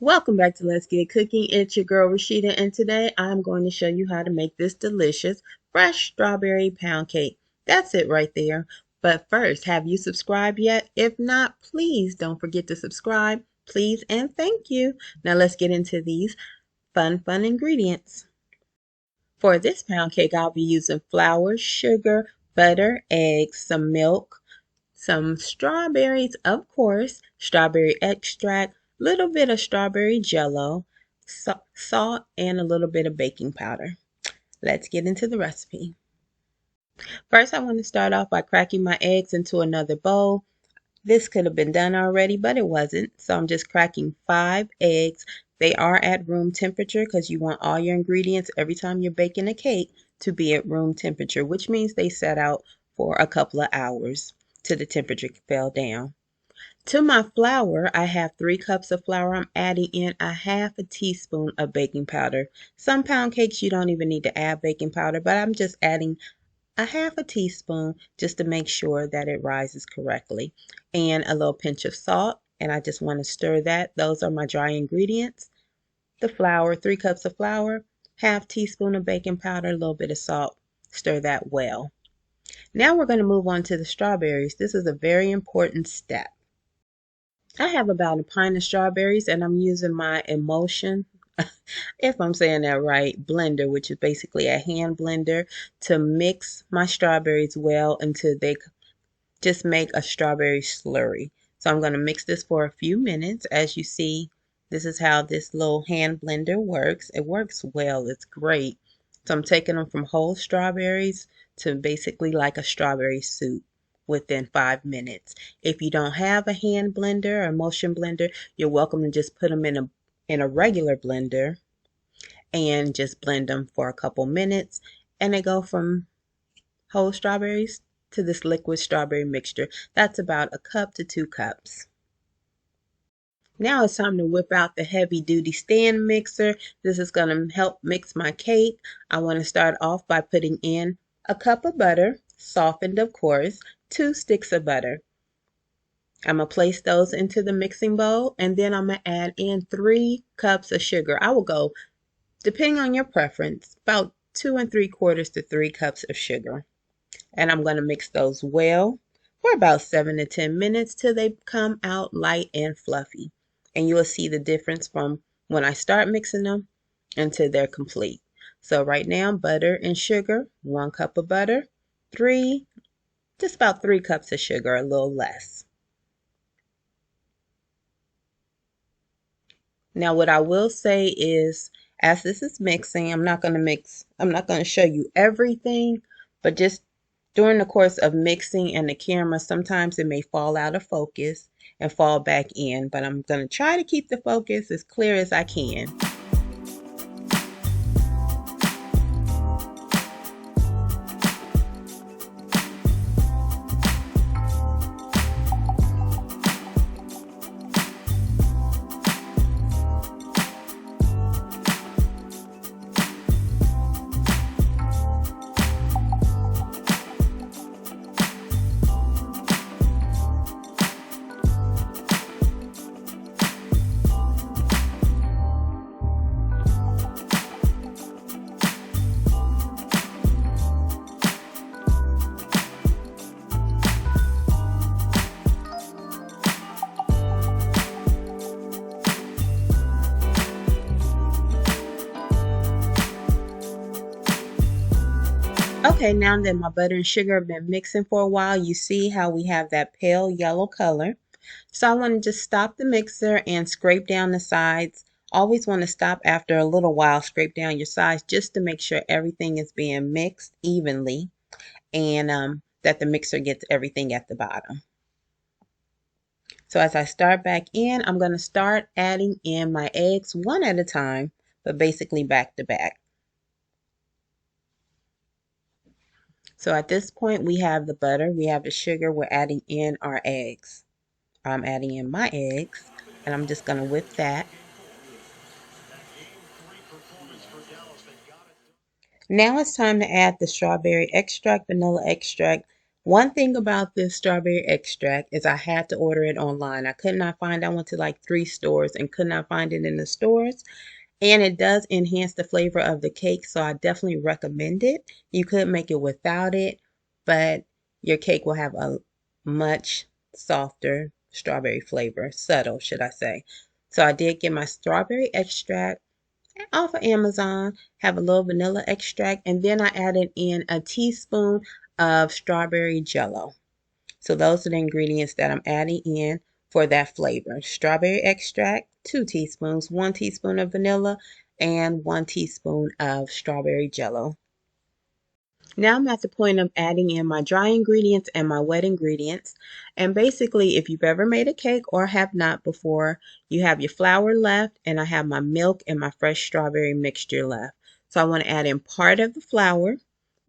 Welcome back to Let's Get Cooking. It's your girl Rashida, and today I'm going to show you how to make this delicious fresh strawberry pound cake. That's it right there. But first, have you subscribed yet? If not, please don't forget to subscribe. Please and thank you. Now let's get into these fun ingredients. For this pound cake, I'll be using flour, sugar, butter, eggs, some milk, some strawberries, of course, strawberry extract, little bit of strawberry jello, salt, and a little bit of baking powder. Let's get into the recipe. First, I want to start off by cracking my eggs into another bowl. This could have been done already, but it wasn't. So I'm just cracking 5 eggs. They are at room temperature because you want all your ingredients every time you're baking a cake to be at room temperature, which means they set out for a couple of hours till the temperature fell down. To my flour, I have 3 cups of flour. I'm adding in a half a teaspoon of baking powder. Some pound cakes you don't even need to add baking powder, but I'm just adding a half a teaspoon just to make sure that it rises correctly, and a little pinch of salt, and I just want to stir that. Those are my dry ingredients. The flour, 3 cups of flour, half teaspoon of baking powder, a little bit of salt. Stir that well. Now we're going to move on to the strawberries. This is a very important step. I have about a pint of strawberries, and I'm using my emulsion, if I'm saying that right, blender, which is basically a hand blender, to mix my strawberries well until they just make a strawberry slurry. So I'm going to mix this for a few minutes. As you see, this is how this little hand blender works. It works well. It's great. So I'm taking them from whole strawberries to basically like a strawberry soup within 5 minutes. If you don't have a hand blender or emulsion blender, you're welcome to just put them in a regular blender and just blend them for a couple minutes, and they go from whole strawberries to this liquid strawberry mixture. That's about a cup to 2 cups. Now it's time to whip out the heavy duty stand mixer. This is going to help mix my cake. I want to start off by putting in a cup of butter, softened of course, 2 sticks of butter. I'm going to place those into the mixing bowl, and then I'm going to add in 3 cups of sugar. I will go, depending on your preference, about 2 3/4 to 3 cups of sugar. And I'm going to mix those well for about 7 to 10 minutes till they come out light and fluffy. And you will see the difference from when I start mixing them until they're complete. So right now, butter and sugar, 1 cup of butter, just about 3 cups of sugar, a little less. Now what I will say is, as this is mixing, I'm not going to show you everything, but just during the course of mixing and the camera, sometimes it may fall out of focus and fall back in, but I'm going to try to keep the focus as clear as I can. Okay, now that my butter and sugar have been mixing for a while, you see how we have that pale yellow color. So I want to just stop the mixer and scrape down the sides. Always want to stop after a little while, scrape down your sides just to make sure everything is being mixed evenly, and that the mixer gets everything at the bottom. So as I start back in, I'm going to start adding in my eggs one at a time, but basically back to back. So at this point, we have the butter, we have the sugar, we're adding in our eggs. I'm adding in my eggs, and I'm just going to whip that. Now it's time to add the strawberry extract, vanilla extract, One thing about this strawberry extract is I had to order it online. I could not find it. I went to like 3 stores and could not find it in the stores. And it does enhance the flavor of the cake, so I definitely recommend it. You could make it without it, but your cake will have a much softer strawberry flavor, subtle, should I say. So I did get my strawberry extract off of Amazon, have a little vanilla extract, and then I added in a teaspoon of strawberry jello. So those are the ingredients that I'm adding in for that flavor. Strawberry extract, 2 teaspoons, 1 teaspoon of vanilla, and 1 teaspoon of strawberry jello. Now I'm at the point of adding in my dry ingredients and my wet ingredients. And basically, if you've ever made a cake or have not before, you have your flour left, and I have my milk and my fresh strawberry mixture left. So I want to add in part of the flour.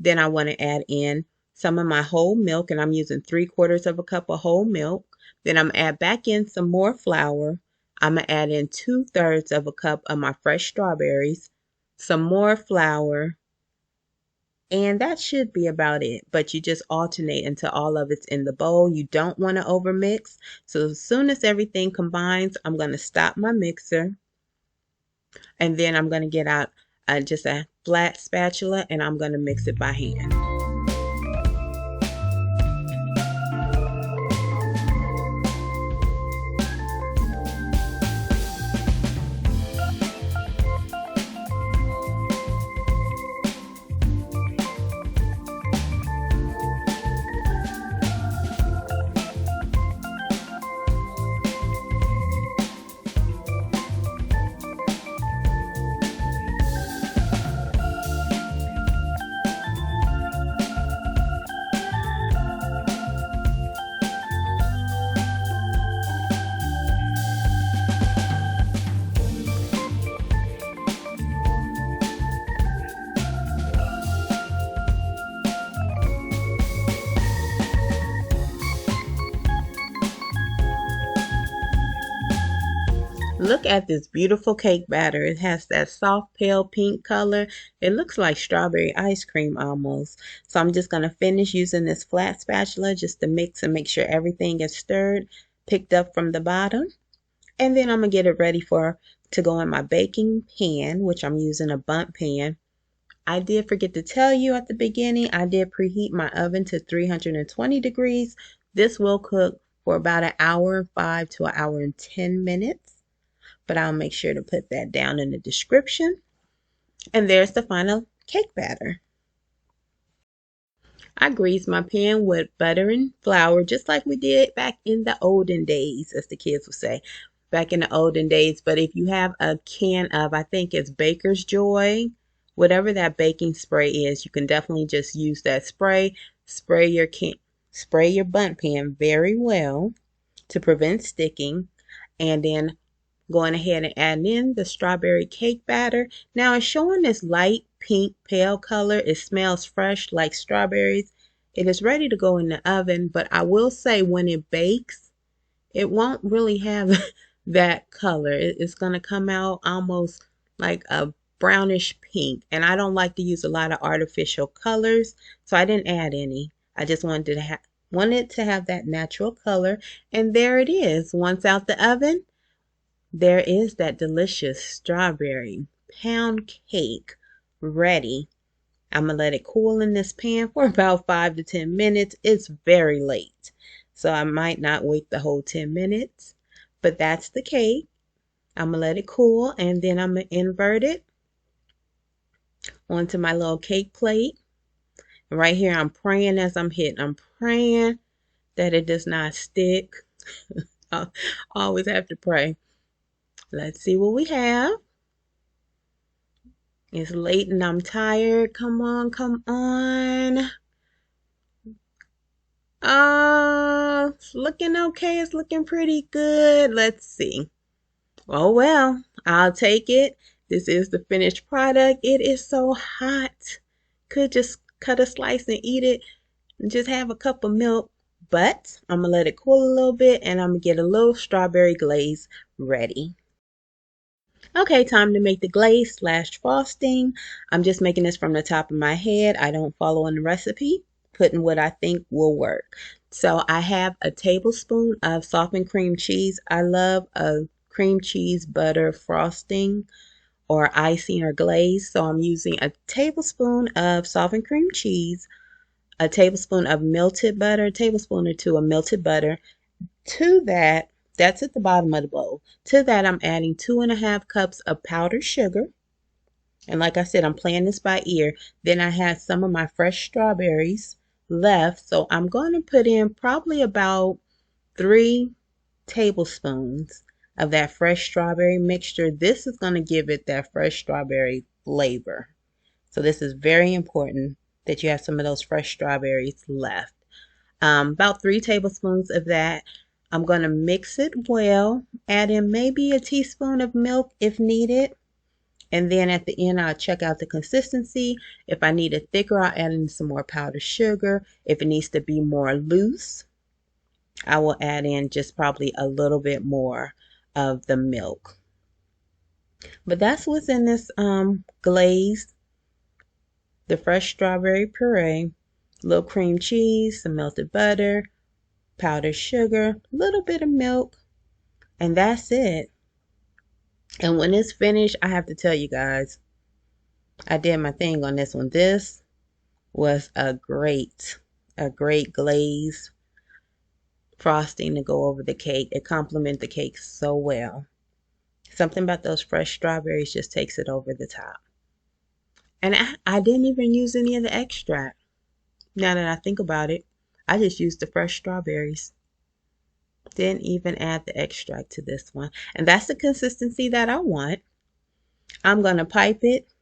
Then I want to add in some of my whole milk, and I'm using 3/4 of a cup of whole milk. Then I'm going to add back in some more flour. I'm going to add in 2/3 of a cup of my fresh strawberries, some more flour, and that should be about it. But you just alternate until all of it's in the bowl. You don't want to overmix. So as soon as everything combines, I'm going to stop my mixer. And then I'm going to get out just a flat spatula, and I'm going to mix it by hand. Look at this beautiful cake batter. It has that soft pale pink color. It looks like strawberry ice cream almost. So I'm just going to finish using this flat spatula just to mix and make sure everything is stirred, picked up from the bottom. And then I'm going to get it ready to go in my baking pan, which I'm using a bundt pan. I did forget to tell you at the beginning, I did preheat my oven to 320 degrees. This will cook for about 1:05 to 1:10. But I'll make sure to put that down in the description. And there's the final cake batter. I greased my pan with butter and flour, just like we did back in the olden days, as the kids would say, back in the olden days. But if you have a can of, I think it's Baker's Joy, whatever that baking spray is, you can definitely just use that spray. Spray your bundt pan very well to prevent sticking, and then going ahead and adding in the strawberry cake batter. Now it's showing this light pink pale color. It smells fresh like strawberries. It is ready to go in the oven, but I will say when it bakes, it won't really have that color. It's going to come out almost like a brownish pink, and I don't like to use a lot of artificial colors, so I didn't add any. I just wanted to have that natural color, and there it is. Once out the oven, there is that delicious strawberry pound cake ready. I'm going to let it cool in this pan for about 5 to 10 minutes. It's very late, so I might not wait the whole 10 minutes. But that's the cake. I'm going to let it cool, and then I'm going to invert it onto my little cake plate. Right here, I'm praying as I'm hitting. I'm praying that it does not stick. I always have to pray. Let's see what we have. It's late and I'm tired. Come on, come on. Oh, it's looking okay. It's looking pretty good. Let's see. Oh, well, I'll take it. This is the finished product. It is so hot. Could just cut a slice and eat it and just have a cup of milk. But I'm going to let it cool a little bit, and I'm going to get a little strawberry glaze ready. Okay, time to make the glaze/frosting. I'm just making this from the top of my head. I don't follow in the recipe. putting what I think will work. So I have a tablespoon of softened cream cheese. I love a cream cheese butter frosting or icing or glaze. So I'm using a tablespoon of softened cream cheese, a tablespoon of melted butter, a tablespoon or two of melted butter. To that, that's at the bottom of the bowl. To that, I'm adding 2.5 cups of powdered sugar. And like I said, I'm playing this by ear. Then I had some of my fresh strawberries left. So I'm going to put in probably about 3 tablespoons of that fresh strawberry mixture. This is going to give it that fresh strawberry flavor. So this is very important that you have some of those fresh strawberries left. About 3 tablespoons of that. I'm going to mix it well, add in maybe a teaspoon of milk if needed. And then at the end, I'll check out the consistency. If I need it thicker, I'll add in some more powdered sugar. If it needs to be more loose, I will add in just probably a little bit more of the milk. But that's what's in this glaze. The fresh strawberry puree, a little cream cheese, some melted butter, powdered sugar, a little bit of milk, and that's it. And when it's finished, I have to tell you guys, I did my thing on this one. This was a great glaze frosting to go over the cake. It complemented the cake so well. Something about those fresh strawberries just takes it over the top. And I didn't even use any of the extract. Now that I think about it, I just used the fresh strawberries. Didn't even add the extract to this one. And that's the consistency that I want. I'm going to pipe it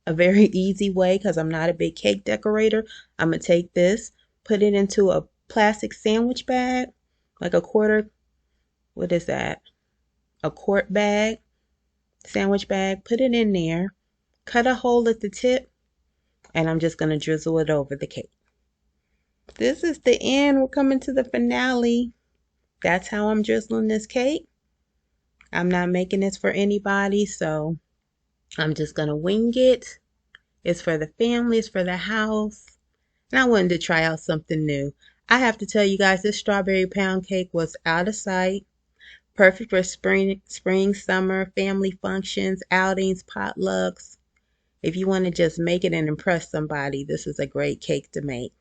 a very easy way because I'm not a big cake decorator. I'm going to take this, put it into a plastic sandwich bag, like a quarter, what is that? A quart bag, sandwich bag, put it in there, cut a hole at the tip, and I'm just going to drizzle it over the cake. This is the end. We're coming to the finale. That's how I'm drizzling this cake. I'm not making this for anybody, so I'm just going to wing it. It's for the family, it's for the house. And I wanted to try out something new. I have to tell you guys, this strawberry pound cake was out of sight. Perfect for spring, summer, family functions, outings, potlucks. If you want to just make it and impress somebody, this is a great cake to make.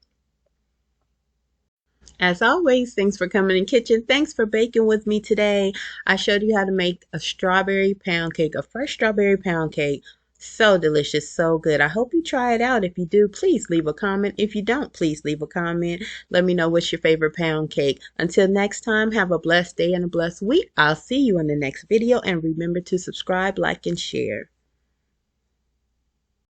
As always, thanks for coming in the kitchen. Thanks for baking with me today. I showed you how to make a strawberry pound cake, a fresh strawberry pound cake. So delicious, so good. I hope you try it out. If you do, please leave a comment. If you don't, please leave a comment. Let me know what's your favorite pound cake. Until next time, have a blessed day and a blessed week. I'll see you in the next video. And remember to subscribe, like, and share.